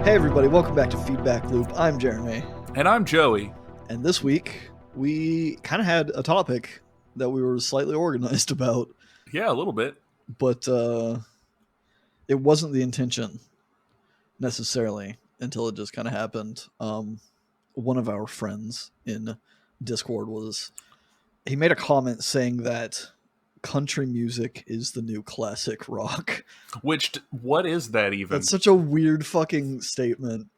Hey everybody, welcome back to Feedback Loop. I'm Jeremy. And I'm Joey. And this week, we kind of had a topic that we were slightly organized about. Yeah, a little bit. But it wasn't the intention, necessarily, until it just kind of happened. One of our friends in Discord he made a comment saying that country music is the new classic rock. What is that even? That's such a weird fucking statement.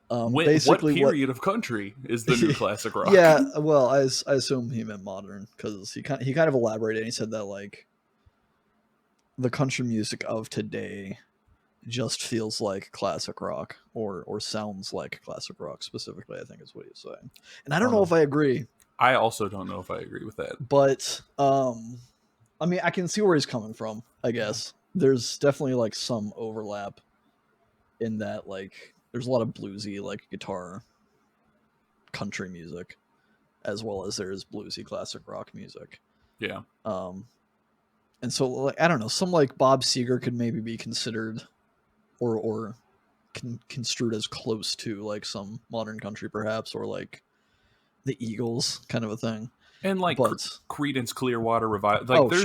Basically, what period of country is the new classic rock? Yeah, well, I assume he meant modern, because he kind of elaborated and he said that like the country music of today just feels like classic rock or sounds like classic rock specifically, I think is what he was saying. And I don't know if I agree. I also don't know if I agree with that. But I mean, I can see where he's coming from, I guess. There's definitely like some overlap in that, like there's a lot of bluesy like guitar country music as well as there's bluesy classic rock music. Yeah. And so like I don't know, some like Bob Seger could maybe be considered or construed as close to like some modern country perhaps, or like the Eagles kind of a thing. And like Creedence Clearwater Revival, like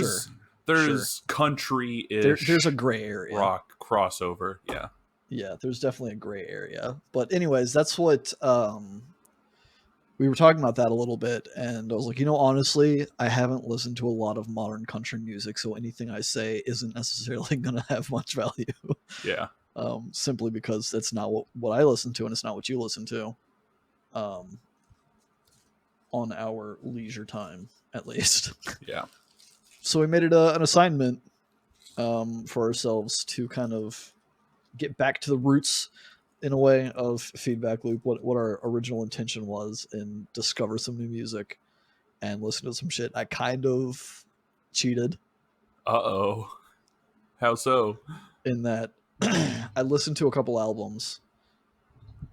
there's country-ish, there's a gray area, rock crossover. Yeah, there's definitely a gray area. But anyways, that's what we were talking about that a little bit, and I was like, honestly, I haven't listened to a lot of modern country music, so anything I say isn't necessarily going to have much value. Yeah. Simply because that's not what I listen to, and it's not what you listen to. On our leisure time, at least. Yeah. So we made it an assignment for ourselves to kind of get back to the roots, in a way, of Feedback Loop, what our original intention was, and discover some new music and listen to some shit. I kind of cheated. Uh-oh. How so? In that I listened to a couple albums,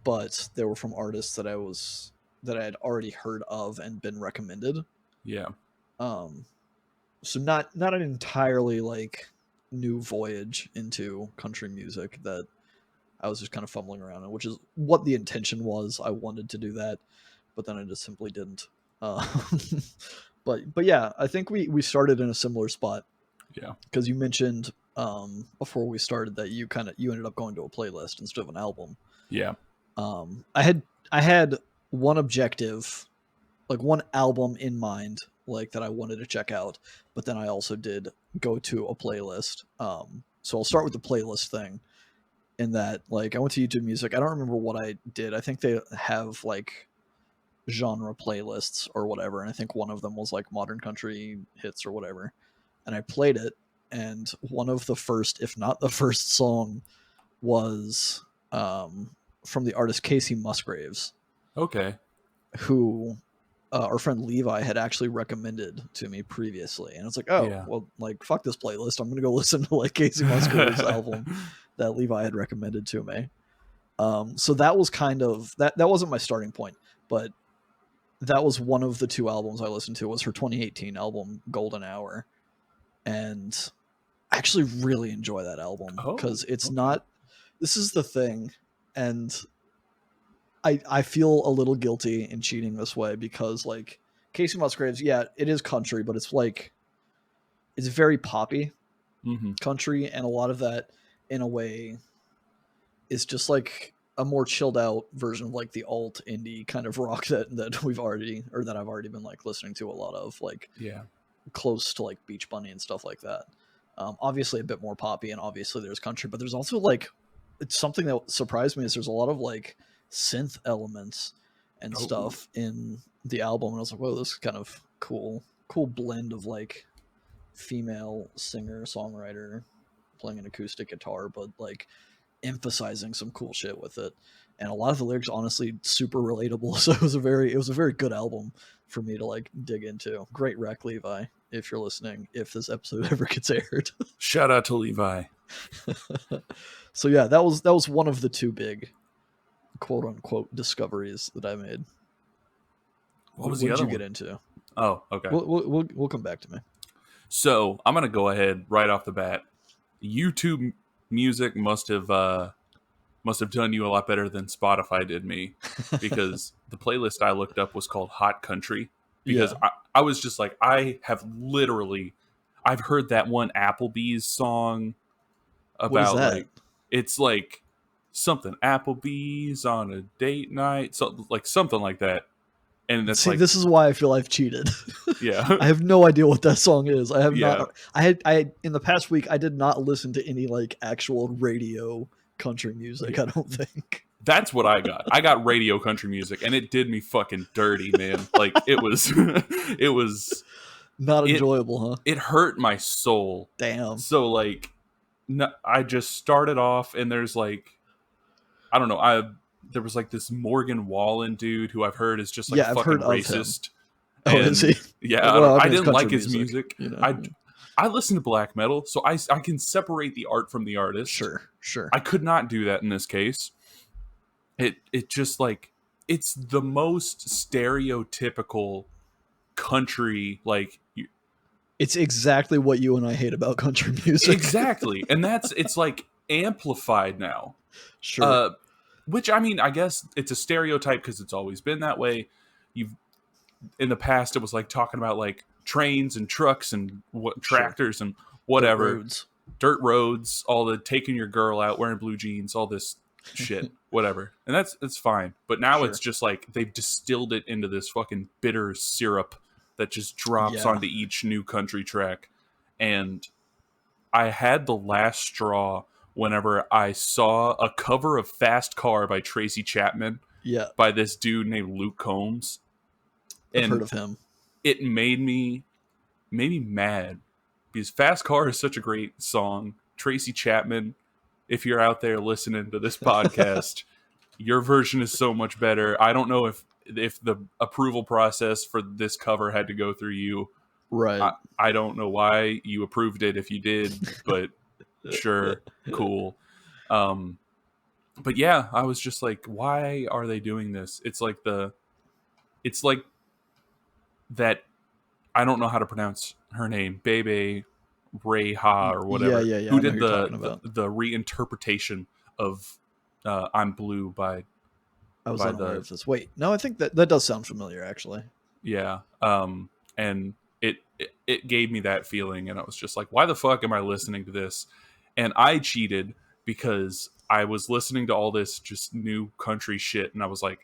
but they were from artists that I had already heard of and been recommended. Yeah. So not an entirely like new voyage into country music that I was just kind of fumbling around in, which is what the intention was. I wanted to do that, but then I just simply didn't. But yeah, I think we started in a similar spot. Yeah. Because you mentioned before we started that you ended up going to a playlist instead of an album. Yeah. I had one objective, like one album in mind, like that I wanted to check out, but then I also did go to a playlist. So I'll start with the playlist thing. In that, like, I went to YouTube Music. I don't remember what I did. I think they have like genre playlists or whatever, and I think one of them was like modern country hits or whatever. And I played it, and one of the first, if not the first song, was from the artist Casey Musgraves. Okay. Who our friend Levi had actually recommended to me previously. And it's like, well, like, fuck this playlist. I'm going to go listen to like Casey Musgraves' album that Levi had recommended to me. So that was kind of, that wasn't my starting point, but that was one of the two albums I listened to, was her 2018 album, Golden Hour. And I actually really enjoy that album because it's not, this is the thing. And I feel a little guilty in cheating this way because like Casey Musgraves, yeah, it is country, but it's like, it's very poppy country. And a lot of that in a way is just like a more chilled out version of like the alt indie kind of rock that I've already been like listening to a lot of, like, close to like Beach Bunny and stuff like that. Obviously a bit more poppy, and obviously there's country, but there's also like, it's something that surprised me is there's a lot of like synth elements and stuff in the album, and I was like, whoa, this is kind of cool blend of like female singer songwriter playing an acoustic guitar, but like emphasizing some cool shit with it. And a lot of the lyrics honestly super relatable, so it was a very good album for me to like dig into. Great rec, Levi, if you're listening, if this episode ever gets aired. Shout out to Levi. So yeah, that was one of the two big quote unquote discoveries that I made. What was the other one? Get into? Oh, okay. We'll come back to me. So I'm gonna go ahead right off the bat. YouTube Music must have must have done you a lot better than Spotify did me, because the playlist I looked up was called Hot Country, because I was just like, I've heard that one Applebee's song about like, it's like something Applebee's on a date night, so like something like that. And that's like, this is why I feel I've cheated. Yeah. I have no idea what that song is. I have not. I in the past week I did not listen to any like actual radio country music. I don't think. That's what I got. I got radio country music, and it did me fucking dirty, man. Like it was not enjoyable, huh? It hurt my soul. Damn. So like, I just started off, and there's like, I don't know. There was like this Morgan Wallen dude who I've heard is just like fucking racist. Oh, is he? Yeah, well, I didn't like his music. You know? I listen to black metal, so I can separate the art from the artist. Sure. I could not do that in this case. It just like, it's the most stereotypical country, like, it's exactly what you and I hate about country music. Exactly. And it's like amplified now. Sure. Which, I mean, I guess it's a stereotype because it's always been that way. In the past, it was like talking about like trains and trucks and tractors and whatever. Dirt roads, all the taking your girl out wearing blue jeans, all this shit, whatever. And it's fine. But now it's just like they've distilled it into this fucking bitter syrup that just drops onto each new country track. And I had the last straw whenever I saw a cover of Fast Car by Tracy Chapman by this dude named Luke Combs. I've heard of him. It made me mad because Fast Car is such a great song. Tracy Chapman, if you're out there listening to this podcast, your version is so much better. I don't know if the approval process for this cover had to go through you. Right. I don't know why you approved it if you did, but sure, cool. But yeah, I was just like, why are they doing this? It's like that, I don't know how to pronounce her name, Bebe Rayha or whatever, who did the reinterpretation of I'm Blue by I was unaware of this. Wait, no, I think that does sound familiar, actually. Yeah. And it gave me that feeling, and I was just like, why the fuck am I listening to this? And I cheated because I was listening to all this just new country shit, and I was like,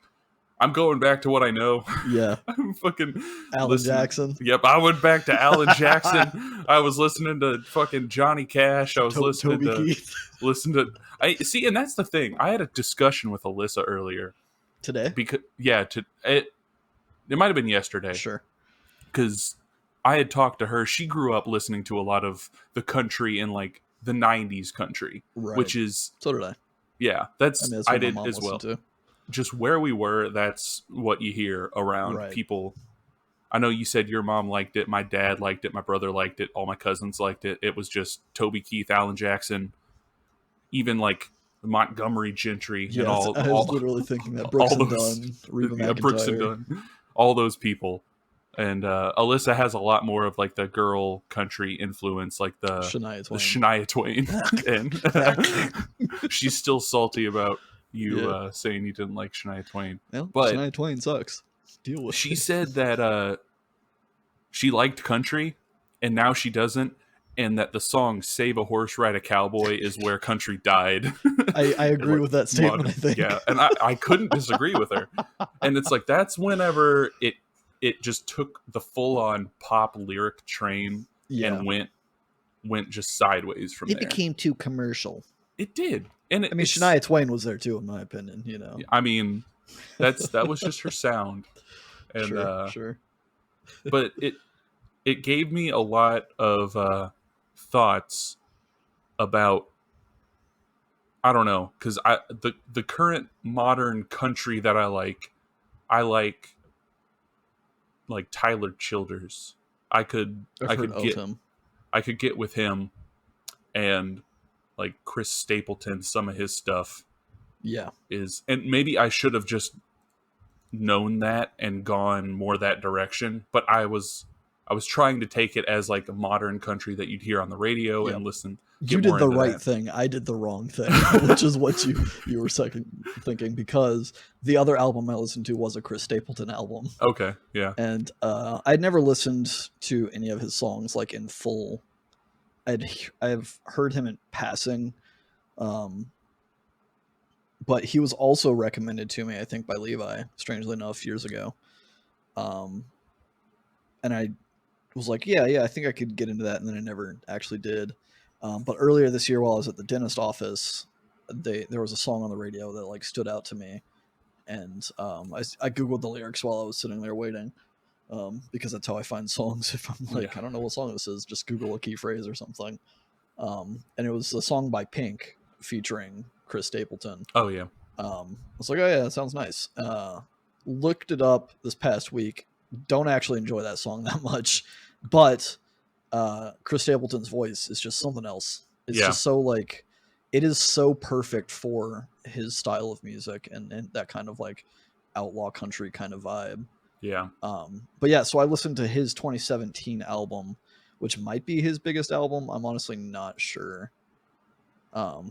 I'm going back to what I know. Yeah. I'm fucking Alan Jackson. Yep, I went back to Alan Jackson. I was listening to fucking Johnny Cash. I was listening to I see, and that's the thing. I had a discussion with Alyssa earlier. Today? Because it might have been yesterday. Sure. Because I had talked to her. She grew up listening to a lot of the country in like the 90s country. Right. Which is... So did I. Yeah, that's I did as well. To. Just where we were, that's what you hear around people. I know you said your mom liked it, my dad liked it, my brother liked it, all my cousins liked it. It was just Toby Keith, Alan Jackson, even like Montgomery Gentry, and all. I was literally thinking that Brooks and Dunn, Reba McEntire. Brooks and Dunn, all those people. And Alyssa has a lot more of like the girl country influence, like the Shania Twain, and she's still salty about you saying you didn't like Shania Twain. Well, but Shania Twain sucks. Deal with it. She said that she liked country and now she doesn't, and that the song Save a Horse, Ride a Cowboy is where country died. I agree with that statement, I think. Yeah, and I couldn't disagree with her. And it's like, that's whenever it just took the full-on pop lyric train and went just sideways from there. It became too commercial. It did. And I mean, Shania Twain was there too, in my opinion. You know, I mean, that was just her sound, and sure. But it gave me a lot of thoughts about, I don't know, because the current modern country that I like Tyler Childers. I could get with him, and like Chris Stapleton, some of his stuff and maybe I should have just known that and gone more that direction, but I was I was trying to take it as like a modern country that you'd hear on the radio and listen. You did the right thing. I did the wrong thing, which is what you were thinking, because the other album I listened to was a Chris Stapleton album. Okay, yeah. And I'd never listened to any of his songs like in full. I've heard him in passing, but he was also recommended to me, I think, by Levi, strangely enough, years ago. And I was like, yeah, I think I could get into that, and then I never actually did. But earlier this year, while I was at the dentist office, there was a song on the radio that like stood out to me, and I googled the lyrics while I was sitting there waiting, because that's how I find songs. If I'm like, I don't know what song this is, just Google a key phrase or something. And it was a song by Pink featuring Chris Stapleton. Oh yeah. I was like, oh yeah, that sounds nice. Looked it up this past week. Don't actually enjoy that song that much, but Chris Stapleton's voice is just something else. It's just so like, it is so perfect for his style of music and that kind of like outlaw country kind of vibe. Yeah. But yeah, so I listened to his 2017 album, which might be his biggest album. I'm honestly not sure.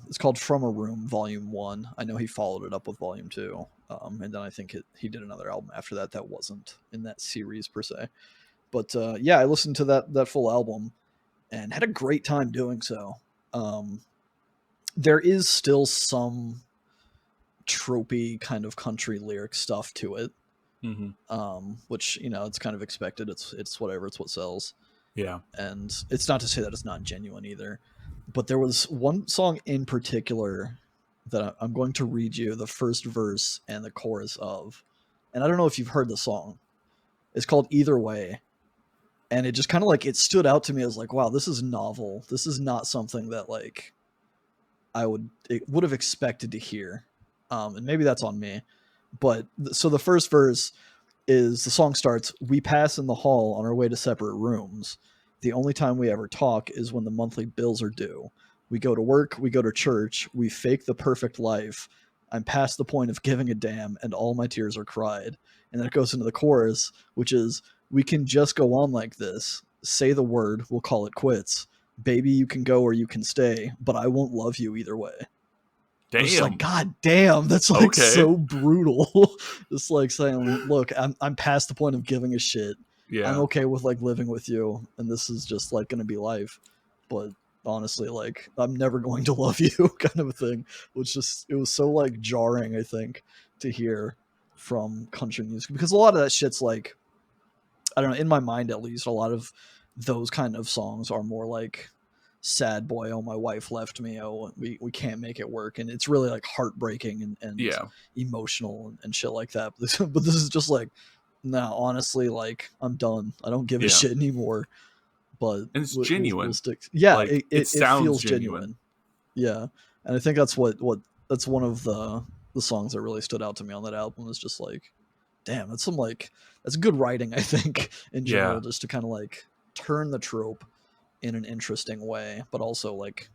It's called From a Room Volume 1. I know he followed it up with Volume 2. And then I think he did another album after that wasn't in that series per se. But yeah, I listened to that full album and had a great time doing so. There is still some tropey kind of country lyric stuff to it, which, you know, it's kind of expected. It's whatever, it's what sells. Yeah. And it's not to say that it's not genuine either. But there was one song in particular that I'm going to read you the first verse and the chorus of. And I don't know if you've heard the song. It's called Either Way. And it just kind of like, it stood out to me as like, wow, this is novel. This is not something that like it would have expected to hear. And maybe that's on me. But so the first verse is, the song starts, "We pass in the hall on our way to separate rooms. The only time we ever talk is when the monthly bills are due. We go to work, we go to church, we fake the perfect life. I'm past the point of giving a damn, and all my tears are cried." And then it goes into the chorus, which is, "We can just go on like this. Say the word, we'll call it quits. Baby, you can go or you can stay, but I won't love you either way." Damn. It's like, God damn, that's like so brutal. Just like saying, look, I'm past the point of giving a shit. Yeah. I'm okay with like living with you, and this is just like going to be life. But honestly, like, I'm never going to love you, kind of a thing. It was so like jarring, I think, to hear from country music, because a lot of that shit's like, I don't know, in my mind at least, a lot of those kind of songs are more like sad boy, oh, my wife left me, oh, we can't make it work, and it's really like heartbreaking and emotional and shit like that. But this is just like, no, honestly, like, I'm done. I don't give a shit anymore. But and it's genuine. We'll stick. Yeah, like, it feels genuine. Yeah, and I think that's what that's one of the songs that really stood out to me on that album, is just like, damn, that's good writing, I think, in general, just to kind of like turn the trope in an interesting way, but also like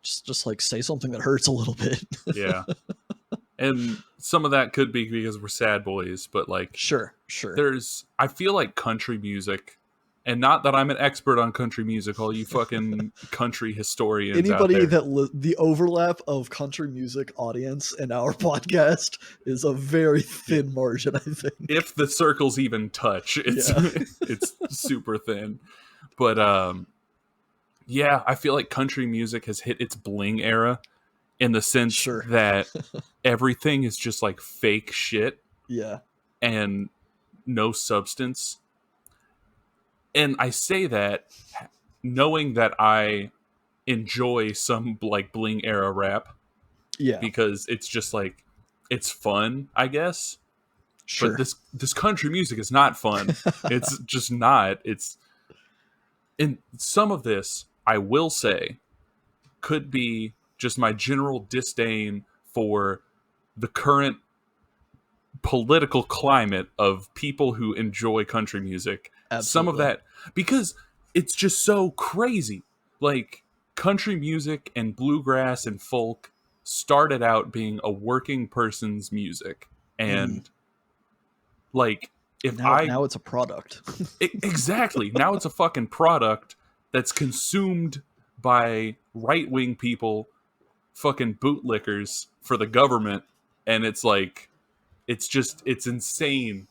just like say something that hurts a little bit. Yeah. And some of that could be because we're sad boys, but like, sure. I feel like country music, and not that I'm an expert on country music, all you fucking country historians. Anybody that the overlap of country music audience and our podcast is a very thin margin, I think. If the circles even touch, it's super thin. But yeah, I feel like country music has hit its bling era, in the sense that everything is just like fake shit. Yeah. And no substance. And I say that knowing that I enjoy some like bling era rap. Yeah. Because it's just like, it's fun, I guess. Sure. But this country music is not fun. It's just not. And some of this, I will say, could be just my general disdain for the current political climate of people who enjoy country music. Absolutely. Some of that, because it's just so crazy. Like, country music and bluegrass and folk started out being a working person's music. And like, if now it's a product. Exactly. Now it's a fucking product that's consumed by right-wing people, fucking bootlickers for the government, and it's like, it's insane.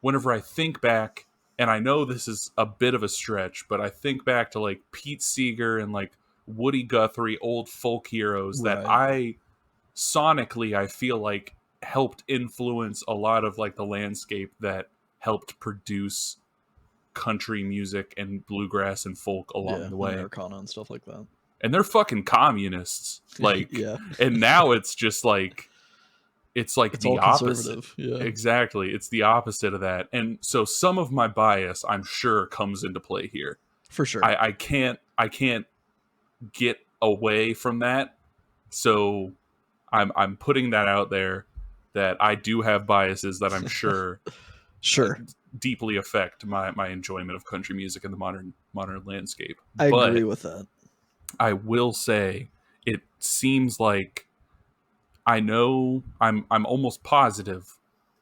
Whenever I think back, and I know this is a bit of a stretch, but I think back to like Pete Seeger and like Woody Guthrie, old folk heroes that sonically I feel like helped influence a lot of like the landscape that helped produce country music and bluegrass and folk along the way. Americana and stuff like that. And they're fucking communists. Like, and now it's just like, it's the opposite. Yeah. Exactly. It's the opposite of that. And so some of my bias, I'm sure, comes into play here. For sure. I can't get away from that. So I'm putting that out there, that I do have biases that I'm sure deeply affect my enjoyment of country music in the modern landscape. I agree with that. I will say, it seems like, I know, I'm almost positive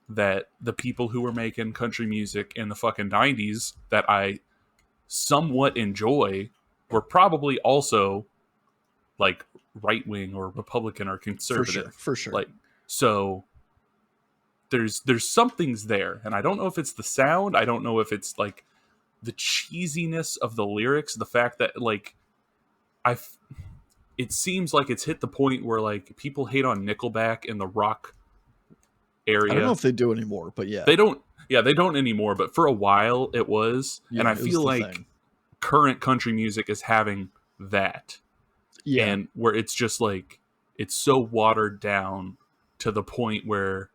that the people who were making country music in the fucking 90s that I somewhat enjoy were probably also like right-wing or Republican or conservative. For sure. Like, so there's something's there, and I don't know if it's the sound, I don't know if it's like the cheesiness of the lyrics, the fact that like it seems like it's hit the point where like people hate on Nickelback in the rock area. I don't know if they do anymore, but yeah. They don't anymore, but for a while it was. And I feel like current country music is having that. Yeah. And where it's just like, it's so watered down to the point where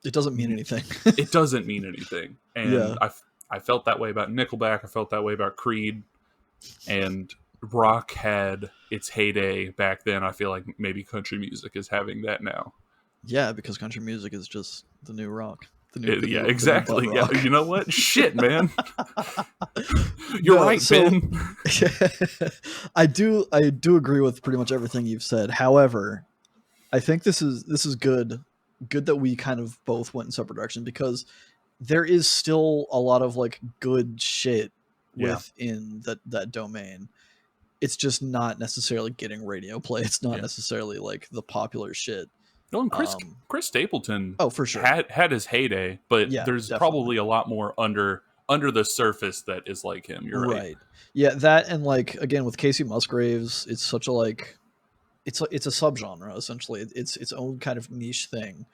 it doesn't mean anything. It doesn't mean anything. And I felt that way about Nickelback. I felt that way about Creed. And rock had its heyday back then. I feel like maybe country music is having that now. Yeah, because country music is just the new rock. Exactly. Yeah, you know what? Shit, man. You're right, Ben. I do agree with pretty much everything you've said. However, I think this is good that we kind of both went in separate directions, because there is still a lot of like good shit within that domain. It's just not necessarily getting radio play. It's not necessarily like the popular shit. No, and Chris Stapleton, for sure, had his heyday, but there's probably a lot more under the surface that is like him. You're right. Yeah, that, and like again with Casey Musgraves, it's such a like, it's a subgenre essentially. It's its own kind of niche thing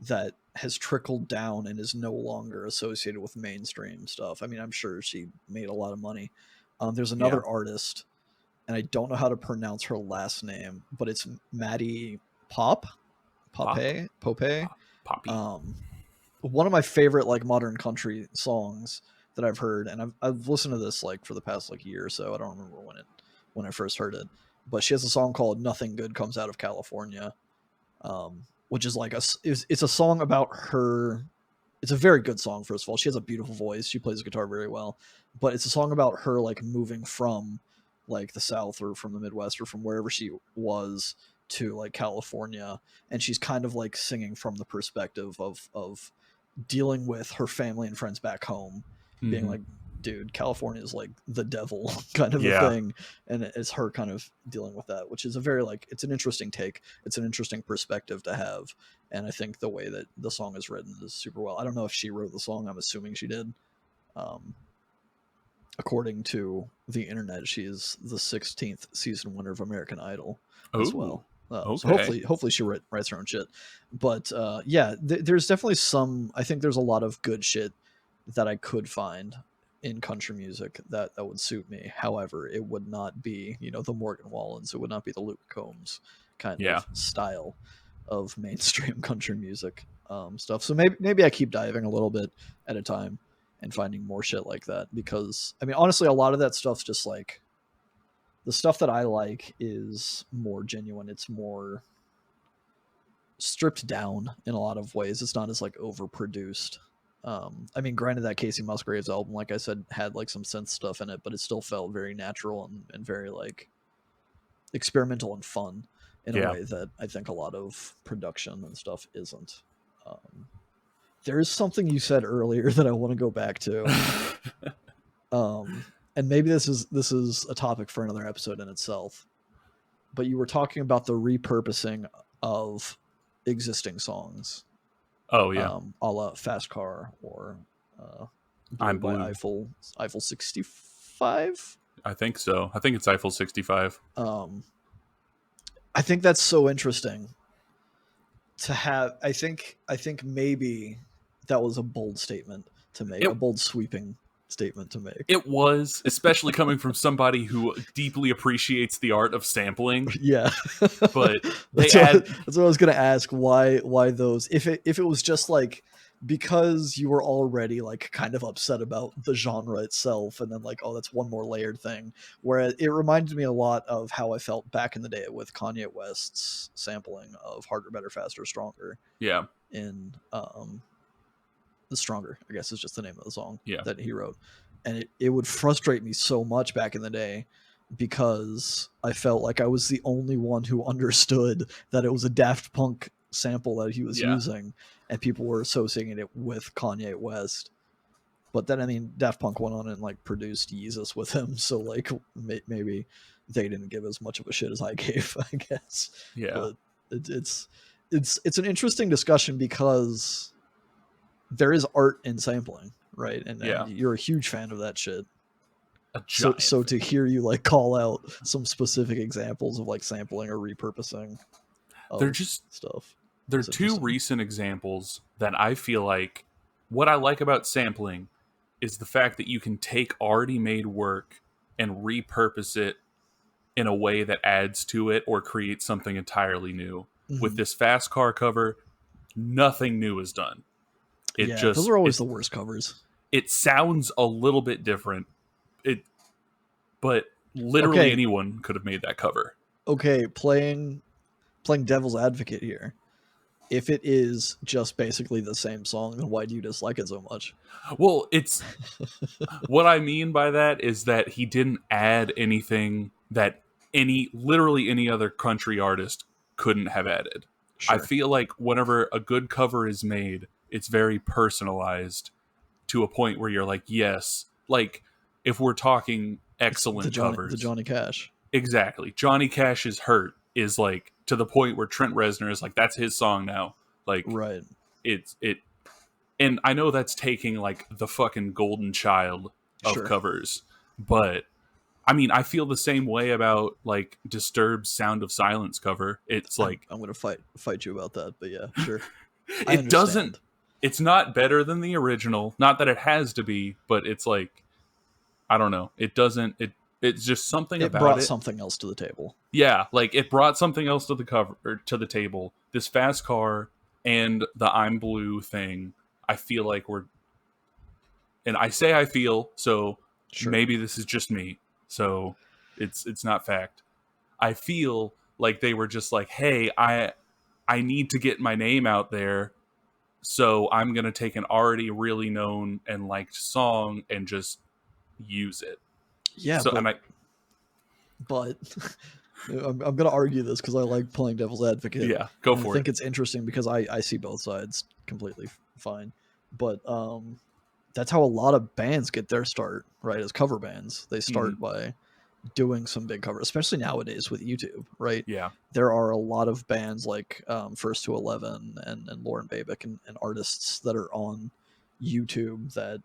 that has trickled down and is no longer associated with mainstream stuff. I mean, I'm sure she made a lot of money. There's another artist, and I don't know how to pronounce her last name, but it's Maddie Poppe. One of my favorite like modern country songs that I've heard, and I've listened to this like for the past like year or so. I don't remember when I first heard it, but she has a song called "Nothing Good Comes Out of California," which is like it's a song about her. It's a very good song. First of all, she has a beautiful voice. She plays guitar very well, but it's a song about her like moving from like the South or from the Midwest or from wherever she was to like California, and she's kind of like singing from the perspective of dealing with her family and friends back home, being like, dude, California is like the devil kind of a thing, and it's her kind of dealing with that, which is a very like, it's an interesting take, it's an interesting perspective to have, and I think the way that the song is written is super well. I don't know if she wrote the song, I'm assuming she did. According to the internet, she is the 16th season winner of American Idol as well. So hopefully she writes her own shit. But there's definitely I think there's a lot of good shit that I could find in country music that would suit me. However, it would not be, the Morgan Wallens. It would not be the Luke Combs kind of style of mainstream country music stuff. So maybe I keep diving a little bit at a time and finding more shit like that, because I mean, honestly, a lot of that stuff's just like, the stuff that I like is more genuine. It's more stripped down in a lot of ways. It's not as like overproduced. I mean, granted, that Casey Musgraves album, like I said, had like some synth stuff in it, but it still felt very natural and very like experimental and fun in a way that I think a lot of production and stuff isn't. There's something you said earlier that I want to go back to. And maybe this is a topic for another episode in itself. But you were talking about the repurposing of existing songs. Oh yeah, a la Fast Car or I'm by Blue. Eiffel 65. I think so. I think it's Eiffel 65. I think that's so interesting to have. I think maybe that was a bold statement to make, a bold sweeping statement to make. It was, especially coming from somebody who deeply appreciates the art of sampling. Yeah, but that's what I was gonna ask. Why those? If it was just like because you were already like kind of upset about the genre itself, and then like, oh, that's one more layered thing. Whereas it reminded me a lot of how I felt back in the day with Kanye West's sampling of Harder, Better, Faster, Stronger. Yeah. In The Stronger, I guess is just the name of the song that he wrote. And it would frustrate me so much back in the day because I felt like I was the only one who understood that it was a Daft Punk sample that he was using, and people were associating it with Kanye West. But then, I mean, Daft Punk went on and like produced Yeezus with him, so like maybe they didn't give as much of a shit as I gave, I guess. Yeah. But it's an interesting discussion because there is art in sampling, right? And you're a huge fan of that shit. So to hear you like call out some specific examples of like sampling or repurposing, they're just stuff. There are two recent examples that I feel like what I like about sampling is the fact that you can take already made work and repurpose it in a way that adds to it or creates something entirely new. Mm-hmm. With this Fast Car cover, nothing new is done. Those are always the worst covers. It sounds a little bit different, but literally anyone could have made that cover. Okay, playing devil's advocate here. If it is just basically the same song, then why do you dislike it so much? Well, it's what I mean by that is that he didn't add anything that literally any other country artist couldn't have added. Sure. I feel like whenever a good cover is made, it's very personalized to a point where you're like, yes, like if we're talking excellent covers. The Johnny Cash. Exactly. Johnny Cash's Hurt is like to the point where Trent Reznor is like, that's his song now. Like, right. And I know that's taking like the fucking golden child of covers, but I mean, I feel the same way about like Disturbed's Sound of Silence cover. It's like I'm gonna fight you about that, but yeah, sure. It's not better than the original. Not that it has to be, but it's like, I don't know. It's just something about it. It brought something else to the table. Yeah, like it brought something else to the cover or to the table. This Fast Car and the I'm Blue thing, I feel like and I say I feel, so maybe this is just me. So it's not fact. I feel like they were just like, hey, I need to get my name out there. So I'm going to take an already really known and liked song and just use it. Yeah, so, but I'm going to argue this because I like playing devil's advocate. Yeah, go for it. I think it's interesting because I see both sides completely fine. But that's how a lot of bands get their start, right? As cover bands. They start by doing some big covers, especially nowadays with YouTube, right? Yeah. There are a lot of bands like First to 11 and Lauren Babick and artists that are on YouTube that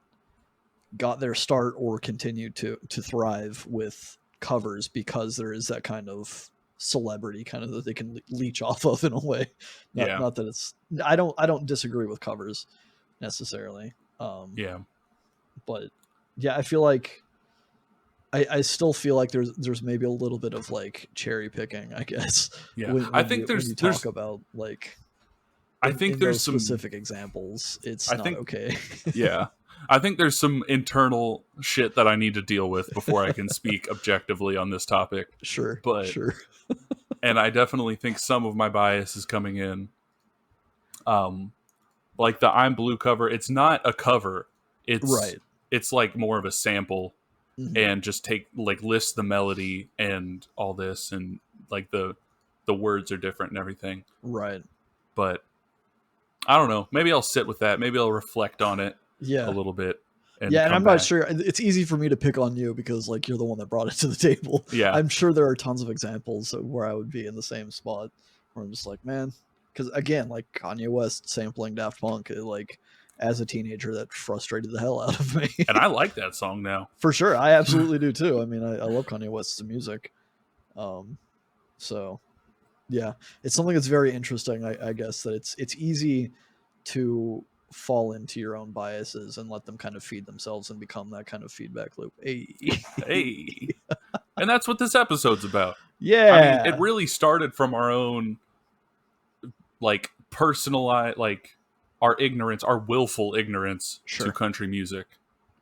got their start or continue to thrive with covers because there is that kind of celebrity kind of that they can leech off of in a way. Not that it's I don't disagree with covers necessarily. But yeah, I feel like I still feel like there's maybe a little bit of like cherry picking, I guess. Yeah, when you talk about like, I think there's some specific examples. It's not okay. Yeah, I think there's some internal shit that I need to deal with before I can speak objectively on this topic. Sure, And I definitely think some of my bias is coming in. Like the I'm Blue cover, it's not a cover. It's like more of a sample. Mm-hmm. And just list the melody and all this, and like the words are different and everything. Right. But I don't know. Maybe I'll sit with that. Maybe I'll reflect on it a little bit. And I'm not sure. It's easy for me to pick on you because like you're the one that brought it to the table. Yeah. I'm sure there are tons of examples where I would be in the same spot where I'm just like, man, because again, like Kanye West sampling Daft Punk, like as a teenager, that frustrated the hell out of me. And I like that song now. For sure. I absolutely do too. I mean, I love Kanye West's music. So yeah, it's something that's very interesting. I guess that it's easy to fall into your own biases and let them kind of feed themselves and become that kind of feedback loop. Hey. And that's what this episode's about. Yeah. I mean, it really started from our own like personalized, like our ignorance, our willful ignorance to country music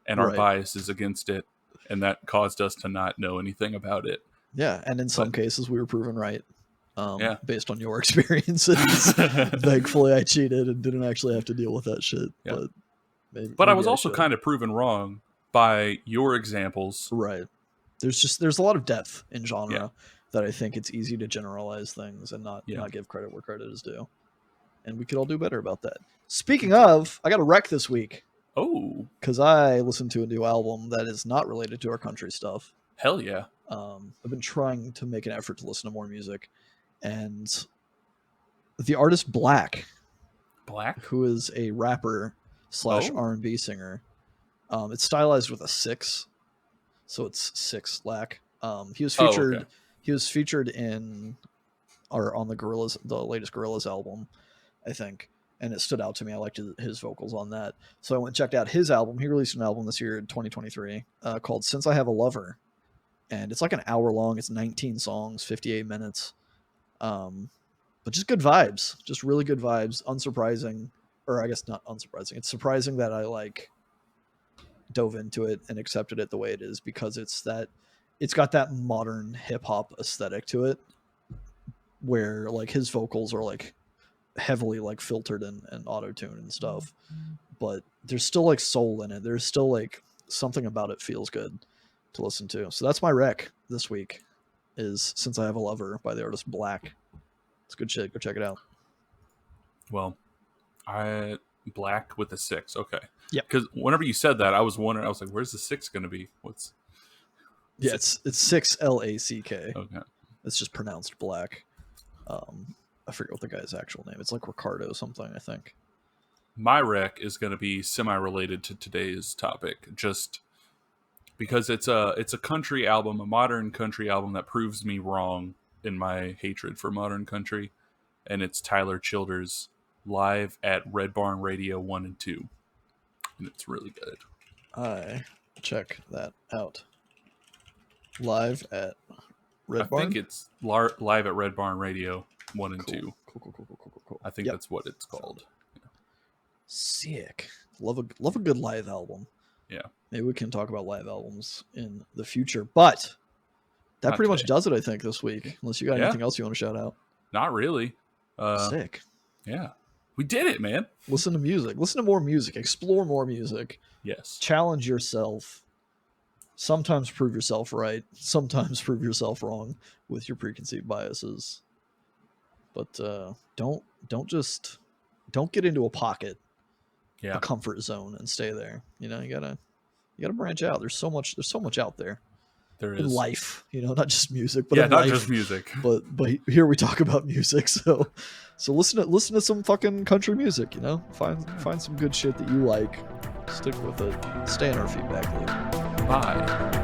and our biases against it. And that caused us to not know anything about it. Yeah. And in some cases we were proven right. Based on your experiences. Thankfully I cheated and didn't actually have to deal with that shit. Yeah. But I was also kind of proven wrong by your examples. Right. There's a lot of depth in genre that I think it's easy to generalize things and not give credit where credit is due. And we could all do better about that. Speaking of, I got a rec this week. Oh. Because I listened to a new album that is not related to our country stuff. Hell yeah. I've been trying to make an effort to listen to more music. And the artist Black, who is a rapper / R&B singer, it's stylized with a 6, so it's 6 Lack. He was featured. He was featured on the Gorillaz, the latest Gorillaz album, I think, and it stood out to me. I liked his vocals on that, so I went and checked out his album. He released an album this year in 2023 called "Since I Have a Lover," and it's like an hour long. It's 19 songs, 58 minutes. But just good vibes, just really good vibes. Unsurprising, or I guess not unsurprising. It's surprising that I like dove into it and accepted it the way it is, because it's got that modern hip hop aesthetic to it, where like his vocals are like heavily like filtered and auto-tuned and stuff, but there's still like soul in it. There's still like something about it feels good to listen to. So that's my rec this week. Is Since I Have a Lover by the artist Black. It's good shit. Go check it out. Well, Black with a 6. Okay. Yeah. Because whenever you said that, I was wondering. I was like, "Where's the 6 going to be? What's?" It's 6 LACK. Okay. It's just pronounced Black. I forget what the guy's actual name. It's like Ricardo something, I think. My rec is going to be semi-related to today's topic, just because it's a country album, a modern country album that proves me wrong in my hatred for modern country, and it's Tyler Childers live at Red Barn Radio 1 and 2, and it's really good. I check that out. Live at Red Barn? I think it's live at Red Barn Radio 1 and 2. Cool. I think that's what it's called. Yeah. Sick. Love a good live album. Yeah. Maybe we can talk about live albums in the future, but that pretty much does it, I think, this week. Unless you got anything else you want to shout out. Not really. Sick. Yeah. We did it, man. Listen to music. Listen to more music. Explore more music. Yes. Challenge yourself. Sometimes prove yourself right. Sometimes prove yourself wrong with your preconceived biases. But don't get into a pocket, a comfort zone, and stay there. You know, you gotta branch out. There's so much out there. There is in life, not just music, but not just music. But here we talk about music, so listen to some fucking country music. Find some good shit that you like. Stick with it. Stay in our feedback loop. Bye.